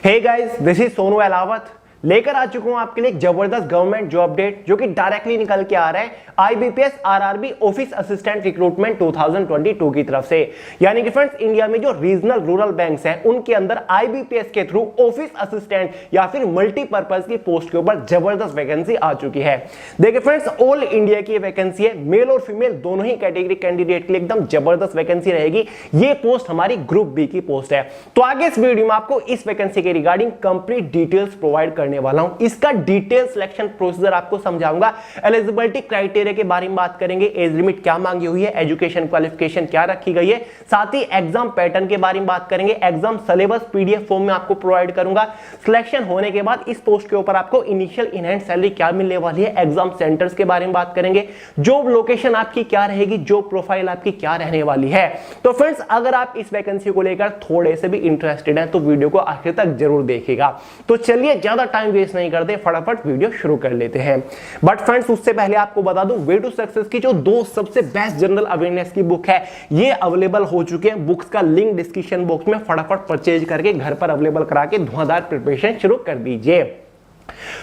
Hey guys, this is Sonu Alawat लेकर आ चुका हूं आपके लिए एक जबरदस्त गवर्नमेंट जॉब अपडेट जो कि डायरेक्टली निकल के आ रहा है IBPS RRB office assistant recruitment 2022 की तरफ से। यानी कि फ्रेंड्स, इंडिया में जो रीजनल रूरल बैंक्स हैं उनके अंदर आईबीपीएस के थ्रू ऑफिस असिस्टेंट या फिर मल्टीपर्पज की पोस्ट के ऊपर जबरदस्त वैकेंसी आ चुकी है। देखिए फ्रेंड्स, ऑल इंडिया की वैकेंसी है, मेल और फीमेल दोनों ही कैटेगरी कैंडिडेट के लिए एकदम जबरदस्त वैकेंसी रहेगी। ये पोस्ट हमारी ग्रुप बी की पोस्ट है। तो आगे इस वीडियो में आपको इस वैकेंसी के रिगार्डिंग कंप्लीट डिटेल्स प्रोवाइड करने वाला हूं। इसका डिटेल सिलेक्शन प्रोसीजर आपको समझाऊंगा। एलिजिबिलिटी क्राइटेरिया के बारे में बात करेंगे, एज लिमिट क्या मांगी हुई है, एजुकेशन क्वालिफिकेशन क्या रखी गई है, साथ ही एग्जाम पैटर्न के बारे में बात करेंगे। एग्जाम सिलेबस पीडीएफ फॉर्म में आपको प्रोवाइड करूंगा। सिलेक्शन होने के बाद इस पोस्ट के ऊपर आपको इनिशियल इन हैंड सैलरी क्या मिलने वाली है, एग्जाम सेंटर्स के बारे में बात करेंगे, जॉब लोकेशन आपकी क्या रहेगी, जॉब प्रोफाइल आपकी क्या रहने वाली है। तो फ्रेंड्स, अगर आप इस वैकेंसी को लेकर थोड़े से भी इंटरेस्टेड हैं तो वीडियो को आखिर तक जरूर देखिएगा। तो चलिए ज्यादा टाइम वेस्ट नहीं करते, फटाफट वीडियो शुरू कर लेते हैं। बट फ्रेंड्स, उससे पहले आपको बता दूं, वे टू सक्सेस की जो 2 सबसे बेस्ट जनरल अवेयरनेस की बुक है ये अवेलेबल हो चुके हैं। बुक्स का लिंक डिस्क्रिप्शन बॉक्स में, फटाफट परचेज करके घर पर अवेलेबल करा के धुआंधार प्रिपरेशन शुरू कर दीजिए।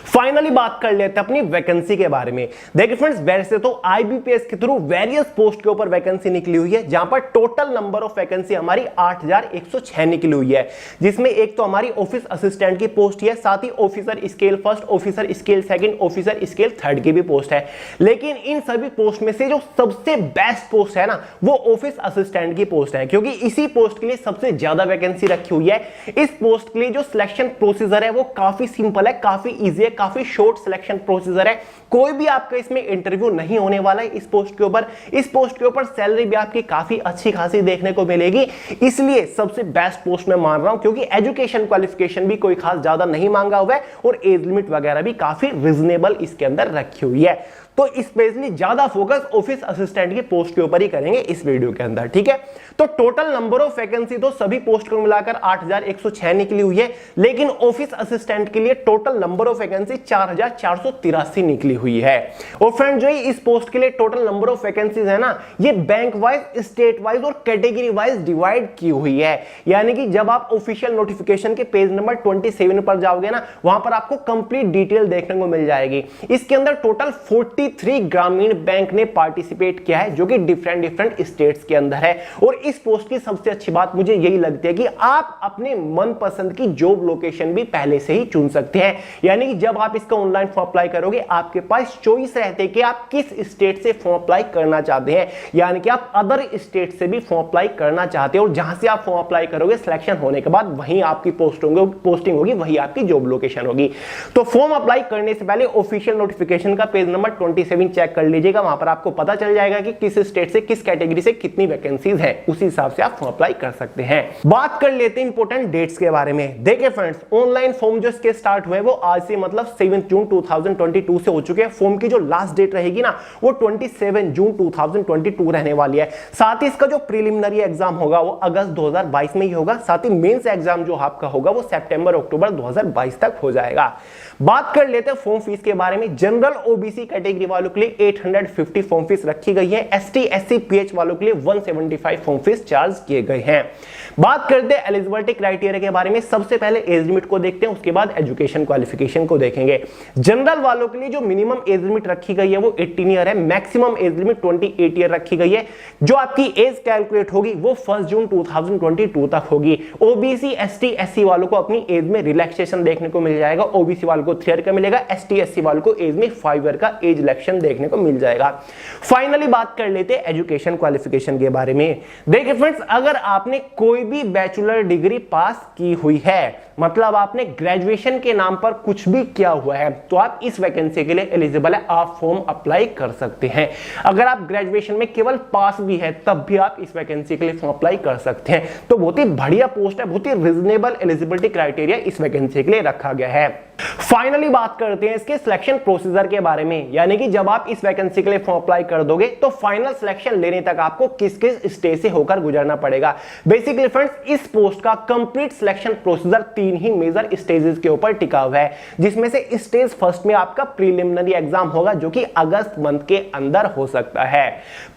फाइनली बात कर लेते हैं अपनी वैकेंसी के बारे में। देखिए फ्रेंड्स, वैसे तो आईबीपीएस के थ्रू वेरियस पोस्ट के ऊपर वैकेंसी निकली हुई है, जहां पर टोटल नंबर ऑफ वैकेंसी हमारी 8106 निकली हुई है, जिसमें एक तो हमारी ऑफिस असिस्टेंट की पोस्ट है, साथ ही officer scale first, officer scale second, officer scale third की भी पोस्ट है। लेकिन इन सभी पोस्ट में से जो सबसे बेस्ट पोस्ट है ना, वो ऑफिस असिस्टेंट की पोस्ट है, क्योंकि इसी पोस्ट के लिए सबसे ज्यादा वैकेंसी रखी हुई है। इस पोस्ट के लिए जो सिलेक्शन प्रोसीजर है वो काफी सिंपल है, काफी इजी है, काफी शॉर्ट सिलेक्शन प्रोसीजर है। कोई भी आपका इसमें इंटरव्यू नहीं होने वाला है इस पोस्ट के ऊपर। इस पोस्ट के ऊपर सैलरी भी आपकी काफी अच्छी खासी देखने को मिलेगी, इसलिए सबसे बेस्ट पोस्ट मैं मान रहा हूं, क्योंकि एजुकेशन क्वालिफिकेशन भी कोई खास ज्यादा नहीं मांगा हुआ है और एज लिमिट वगैरह भी काफी रीजनेबल इसके अंदर रखी हुई है। तो स्पेशली ज्यादा फोकस ऑफिस असिस्टेंट की पोस्ट के ऊपर ही करेंगे इस वीडियो के अंदर, ठीक है। तो टोटल नंबर ऑफ वैकेंसी तो सभी पोस्ट को मिलाकर 8106 निकली हुई है, लेकिन ऑफिस असिस्टेंट के लिए टोटल नंबर ऑफ वैकेंसी 4483 निकली हुई है। और फ्रेंड, जो इस पोस्ट के लिए टोटल नंबर ऑफ वैकेंसीज है ना, ये बैंक वाइज, स्टेट वाइज और कैटेगरी वाइज डिवाइड की हुई है। यानी कि जब आप ऑफिशियल नोटिफिकेशन के पेज नंबर 27 पर जाओगे ना, वहां पर आपको कंप्लीट डिटेल देखने को मिल जाएगी। इसके अंदर टोटल 43 ग्रामीण बैंक ने पार्टिसिपेट किया है, जो कि डिफरेंट स्टेट्स के अंदर है। और इस पोस्ट की सबसे अच्छी बात मुझे यही लगती है कि आप अपने मनपसंद की जॉब लोकेशन भी पहले से ही चुन सकते हैं। यानी कि जब आप इसका ऑनलाइन फॉर्म अप्लाई करोगे, आपके पास चॉइस रहते हैं कि आप किस स्टेट से फॉर्म अप्लाई करना चाहते हैं। यानी कि आप अदर स्टेट से भी फॉर्म अप्लाई करना चाहते हैं, और जहां से आप फॉर्म अप्लाई करोगे सिलेक्शन होने के बाद वहीं आपकी पोस्टिंग होगी, वही आपकी जॉब लोकेशन होगी। तो फॉर्म अप्लाई करने से पहले ऑफिशियल नोटिफिकेशन का पेज नंबर 27 चेक कर लीजिएगा। वहां पर आपको पता चल जाएगा कि किस स्टेट से, किस कैटेगरी से कितनी वैकेंसीज है, उसी हिसाब से आप फॉर्म अप्लाई कर सकते हैं। बात कर लेते हैं इंपॉर्टेंट डेट्स के बारे में। देखिए फ्रेंड्स, ऑनलाइन फॉर्म जो इसके स्टार्ट हुए वो आज से मतलब 7 जून 2022 से हो चुके हैं। फॉर्म की जो लास्ट डेट रहेगी ना, वो 27 जून 2022 रहने वाली है। साथ ही इसका जो प्रीलिमिनरी एग्जाम होगा वो अगस्त 2022 में ही होगा। साथ ही मेंस एग्जाम जो आपका होगा वो सितंबर अक्टूबर 2022 तक हो जाएगा। बात कर लेते हैं फॉर्म फीस के बारे में। जनरल ओबीसी कैटेगरी वालों के लिए 850 फॉर्म फीस रखी गई है। एसटी एससी पीएच वालों के लिए 175 फॉर्म फीस चार्ज किए गए हैं। बात करते हैं एलिजिबिलिटी क्राइटेरिया के बारे में। सबसे पहले एज लिमिट को देखते हैं, उसके बाद एजुकेशन क्वालिफिकेशन को देखेंगे। जनरल वालों के लिए जो मिनिमम एज लिमिट रखी गई है वो 18 ईयर है, मैक्सिमम एज लिमिट 28 ईयर रखी गई है। जो आपकी एज कैलकुलेट होगी वो 1 जून 2022 तक होगी। ओबीसी एसटी एससी वालों को अपनी एज में रिलैक्सेशन देखने को मिल जाएगा। ओबीसी वालों को 3 ईयर का मिलेगा, एसटी एससी वालों को एज में 5 ईयर का एज रिलैक्सेशन देखने को मिल जाएगा। फाइनली बात कर लेते हैं एजुकेशन क्वालिफिकेशन के बारे में। देखिए फ्रेंड्स, अगर आपने कोई भी बैचलर डिग्री पास की हुई है, मतलब आपने ग्रेजुएशन के नाम पर कुछ भी किया हुआ है, तो आप इस वैकेंसी के लिए एलिजिबल है, आप फॉर्म अप्लाई कर सकते हैं। अगर आप ग्रेजुएशन में केवल पास भी है तब भी आप इस वैकेंसी के लिए फॉर्म अप्लाई कर सकते हैं। तो बहुत ही बढ़िया पोस्ट है, बहुत ही रीजनेबल एलिजिबिलिटी क्राइटेरिया इस वैकेंसी के लिए रखा गया है। फाइनली बात करते हैं इसके सिलेक्शन प्रोसीजर के बारे में, यानी कि जब आप इस वैकेंसी के लिए फॉर्म अप्लाई कर दोगे तो फाइनल सिलेक्शन लेने तक आपको किस किस स्टेज से होकर गुजरना पड़ेगा। बेसिकली फ्रेंड्स, इस पोस्ट का कंप्लीट सिलेक्शन प्रोसीजर 3 ही मेजर स्टेजेस के ऊपर टिका हुआ है, जिसमें से स्टेज फर्स्ट में आपका प्रीलिमिनरी एग्जाम होगा जो कि अगस्त मंथ के अंदर हो सकता है।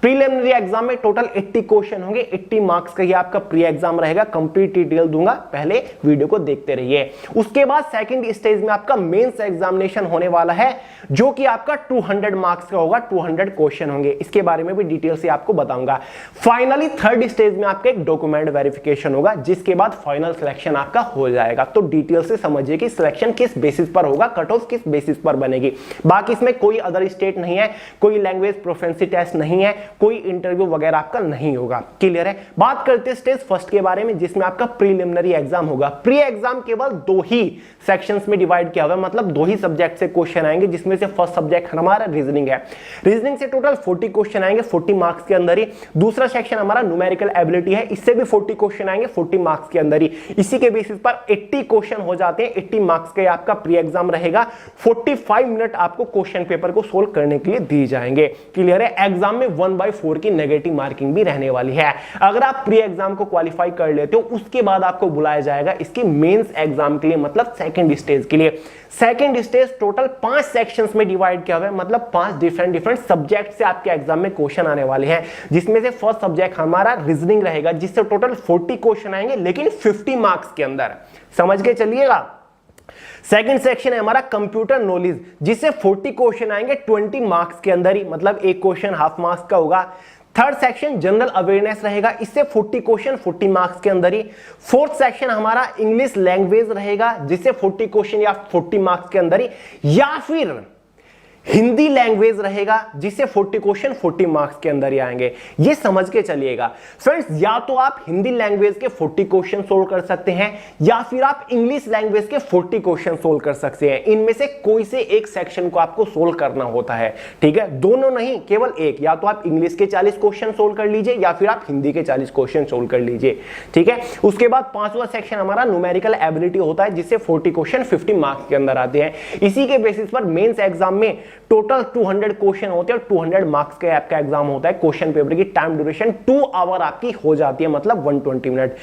प्रीलिमिनरी एग्जाम में टोटल 80 क्वेश्चन होंगे, 80 मार्क्स का ही आपका प्री एग्जाम रहेगा। कंप्लीट डिटेल दूंगा, पहले वीडियो को देखते रहिए। उसके बाद सेकंड स्टेज में आपका मेंस एग्जामिनेशन होने वाला है जो कि आपका 200 मार्क्स का होगा, 200 क्वेश्चन होंगे। इसके बारे में भी डिटेल से आपको बताऊंगा। फाइनली थर्ड स्टेज में आपका एक डॉक्यूमेंट वेरिफिकेशन होगा, जिसके बाद फाइनल सिलेक्शन आपका हो जाएगा। तो डिटेल से समझिए कि सिलेक्शन किस बेसिस पर होगा, कट ऑफ किस बेसिस पर बनेगी। बाकी इसमें कोई अदर स्टेट नहीं है, कोई लैंग्वेज प्रोफिशिएंसी टेस्ट नहीं है, कोई इंटरव्यू वगैरह आपका नहीं होगा। क्लियर है। बात करते हैं स्टेज फर्स्ट के बारे में, जिसमें आपका प्रीलिमिनरी एग्जाम होगा। प्री एग्जाम केवल 2 ही सेक्शंस में डिवाइड किया हुआ है, मतलब 2 ही सब्जेक्ट से क्वेश्चन आएंगे, जिसमें से फर्स्ट सब्जेक्ट हमारा रीजनिंग है। रीजनिंग से टोटल 40 क्वेश्चन आएंगे 40 मार्क्स के अंदर ही। दूसरा सेक्शन हमारा न्यूमेरिकल एबिलिटी है, इससे भी 40 क्वेश्चन आएंगे 40 मार्क्स के अंदर ही। इसी के बेसिस पर 80 क्वेश्चन हो जाते हैं। 80 मार्क्स का आपका प्री एग्जाम रहेगा। 45 मिनट आपको क्वेश्चन पेपर को सोल्व करने के लिए दिए जाएंगे। क्लियर है। एग्जाम में 1/4 की नेगेटिव मार्किंग भी रहने वाली है। अगर आप प्री एग्जाम को क्वालिफाई कर लेते हो, उसके बाद आपको बुलाया जाएगा इसकी मेंस एग्जाम के लिए, मतलब सेकंड स्टेज के लिए। सेकंड स्टेज टोटल 5 सेक्शंस में डिवाइड किया हुआ है, मतलब 5 डिफरेंट सब्जेक्ट से आपके एग्जाम में क्वेश्चन आने वाले हैं, जिसमें से फर्स्ट सब्जेक्ट हमारा रीजनिंग रहेगा, जिससे टोटल 40 क्वेश्चन आएंगे, लेकिन 50 मार्क्स के अंदर। समझ के चलिएगा। सेकंड सेक्शन है हमारा कंप्यूटर नॉलेज, जिससे 40 क्वेश्चन आएंगे 20 मार्क्स के अंदर ही, मतलब एक क्वेश्चन हाफ मार्क्स का होगा। थर्ड सेक्शन जनरल अवेयरनेस रहेगा, इससे 40 क्वेश्चन 40 मार्क्स के अंदर ही। फोर्थ सेक्शन हमारा इंग्लिश लैंग्वेज रहेगा, जिससे 40 क्वेश्चन या 40 मार्क्स के अंदर ही, या फिर हिंदी लैंग्वेज रहेगा, जिससे 40 क्वेश्चन 40 मार्क्स के अंदर ही आएंगे। ये समझ के चलिएगा फ्रेंड्स। या तो आप हिंदी लैंग्वेज के 40 क्वेश्चन सोल्व कर सकते हैं, या फिर आप इंग्लिश लैंग्वेज के 40 क्वेश्चन सोल्व कर सकते हैं। इनमें से कोई से एक सेक्शन को आपको सोल्व करना होता है। ठीक है, दोनों नहीं, केवल एक। या तो आप इंग्लिश के 40 क्वेश्चन सोल्व कर लीजिए, या फिर आप हिंदी के 40 क्वेश्चन सोल्व कर लीजिए। ठीक है। उसके बाद 5वां सेक्शन हमारा न्यूमेरिकल एबिलिटी होता है, जिससे 40 क्वेश्चन 50 मार्क्स के अंदर आते हैं। इसी के बेसिस पर मेंस एग्जाम में टोटल 200 क्वेश्चन होते हैं और 200 मार्क्स का आपका एग्जाम होता है। क्वेश्चन पेपर की टाइम ड्यूरेशन 2 आवर आपकी हो जाती है, मतलब 120 मिनट।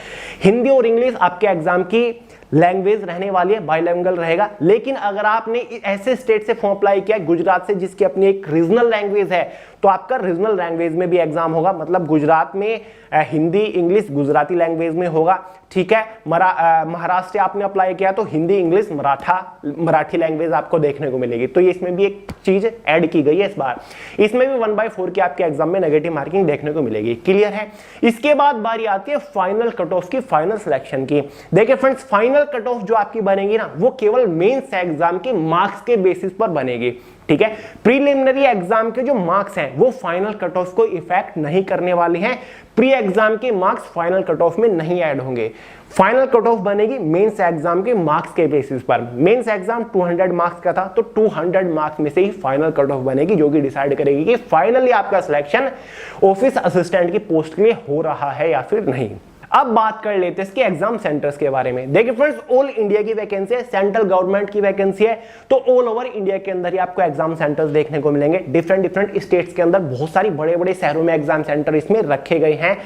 हिंदी और इंग्लिश आपके एग्जाम की लैंग्वेज रहने वाली है, बाइलिंगुअल रहेगा। लेकिन अगर आपने ऐसे स्टेट से फॉर्म अप्लाई किया, गुजरात से, जिसकी अपनी एक रीजनल लैंग्वेज है, तो आपका रीजनल लैंग्वेज में भी एग्जाम होगा, मतलब गुजरात में हिंदी इंग्लिश गुजराती लैंग्वेज में होगा। ठीक है। महाराष्ट्र से आपने अप्लाई किया तो हिंदी इंग्लिश मराठी लैंग्वेज आपको देखने को मिलेगी। तो ये इसमें भी एक चीज ऐड की गई है इस बार। इसमें भी 1/4 की आपके एग्जाम में नेगेटिव मार्किंग देखने को मिलेगी। क्लियर है। इसके बाद बारी आती है फाइनल कट ऑफ की, फाइनल सिलेक्शन की। देखिए फ्रेंड्स, फाइनल कट ऑफ जो आपकी बनेगी ना, वो केवल मेंस एग्जाम के मार्क्स के बेसिस पर बनेगी। ठीक है। प्रीलिमिनरी एग्जाम के जो मार्क्स हैं वो फाइनल कट ऑफ को इफेक्ट नहीं करने वाले हैं। प्री एग्जाम के मार्क्स फाइनल कट ऑफ में नहीं ऐड होंगे। फाइनल कट ऑफ बनेगी मेंस एग्जाम के मार्क्स के बेसिस पर। मेंस एग्जाम 200 मार्क्स का था, तो 200 मार्क्स में से ही फाइनल कट ऑफ बनेगी, जो कि डिसाइड करेगी कि फाइनली आपका सिलेक्शन ऑफिस असिस्टेंट की पोस्ट के लिए हो रहा है या फिर नहीं। अब बात कर लेते हैं इसके एग्जाम सेंटर्स के बारे में। देखिए फ्रेंड्स, ऑल इंडिया की वैकेंसी है, सेंट्रल गवर्नमेंट की वैकेंसी है, तो ऑल ओवर इंडिया के अंदर ही आपको एग्जाम सेंटर्स देखने को मिलेंगे। डिफरेंट स्टेट्स के अंदर बहुत सारी बड़े शहरों में एग्जाम सेंटर इसमें रखे गए हैं।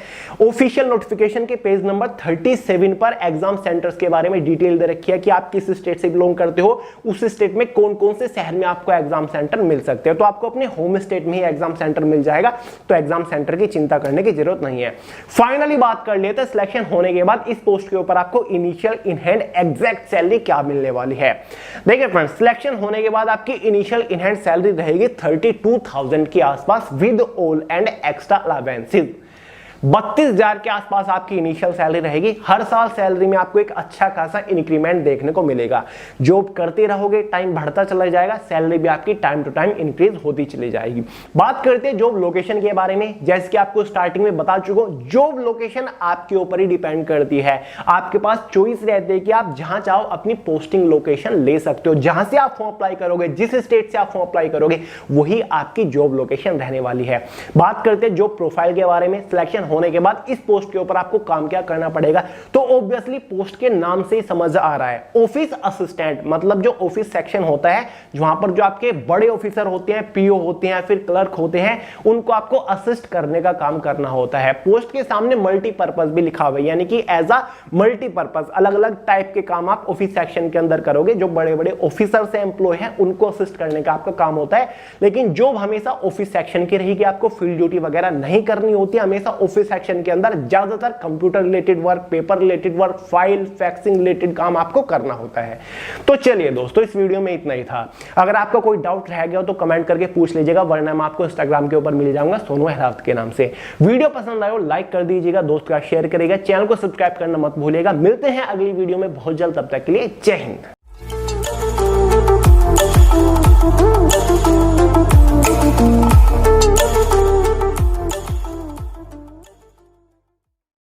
ऑफिशियल नोटिफिकेशन के पेज नंबर 37 पर एग्जाम सेंटर्स के बारे में डिटेल दे रखी है कि आप किस स्टेट से बिलोंग करते हो, उस स्टेट में कौन कौन से शहर में आपको एग्जाम सेंटर मिल सकते हैं। तो आपको अपने होम स्टेट में ही एग्जाम सेंटर मिल जाएगा, तो एग्जाम सेंटर की चिंता करने की जरूरत नहीं है। फाइनली बात कर लेते हैं सिलेक्शन होने के बाद इस पोस्ट के ऊपर आपको initial in hand exact salary क्या मिलने वाली है। देखिए फ्रेंड्स, सिलेक्शन होने के बाद आपकी इनिशियल इन हैंड सैलरी रहेगी 32,000 के आसपास with all and extra allowances. 32,000 के आसपास आपकी इनिशियल सैलरी रहेगी। हर साल सैलरी में आपको एक अच्छा खासा इंक्रीमेंट देखने को मिलेगा। जॉब करते रहोगे, टाइम बढ़ता चला जाएगा, सैलरी भी आपकी टाइम टू टाइम इंक्रीज होती चली जाएगी। बात करते हैं जॉब लोकेशन के बारे में। जैसे कि आपको स्टार्टिंग में बता चुका हूं, जॉब लोकेशन आपके ऊपर ही डिपेंड करती है। आपके पास चॉइस रहती है कि आप जहां चाहो अपनी पोस्टिंग लोकेशन ले सकते हो। जहां से आप फॉर्म अप्लाई करोगे, जिस स्टेट से आप फॉर्म अप्लाई करोगे, वही आपकी जॉब लोकेशन रहने वाली है। बात करते हैं जॉब प्रोफाइल के बारे में। सिलेक्शन होने के बाद इस पोस्ट के ऊपर आपको काम क्या करना पड़ेगा, तो ऑब्वियसली पोस्ट के नाम से ही समझ आ रहा है, ऑफिस असिस्टेंट, मतलब जो ऑफिस सेक्शन होता है जहां पर जो आपके बड़े ऑफिसर होते हैं, पीओ होते हैं, फिर क्लर्क होते हैं, उनको आपको असिस्ट करने का काम करना होता है। पोस्ट के सामने मल्टीपर्पज भी लिखा हुआ है, यानी कि एज अ मल्टीपर्पज, अलग अलग टाइप के काम आप ऑफिस सेक्शन के अंदर करोगे। जो बड़े बड़े ऑफिसर से एम्प्लॉय हैं उनको असिस्ट करने का आपका काम होता है, लेकिन जॉब हमेशा ऑफिस सेक्शन की रहेगी, आपको फील्ड ड्यूटी वगैरह नहीं करनी होती है। हमेशा ऑफिस सेक्शन के अंदर ज्यादातर computer related work, paper related work, file faxing related काम आपको करना होता है। तो चलिए दोस्तों, इस वीडियो में इतना ही था। अगर आपका कोई डाउट रह गया तो कमेंट करके पूछ लीजिएगा, वरना मैं आपको इंस्टाग्राम के ऊपर मिल जाऊंगा सोनू अहलावत के नाम से। वीडियो पसंद आए लाइक कर दीजिएगा, दोस्त का शेयर करिएगा, चैनल को सब्सक्राइब करना मत भूलिएगा। मिलते हैं अगली वीडियो में बहुत जल्द, तब तक के लिए जय हिंद।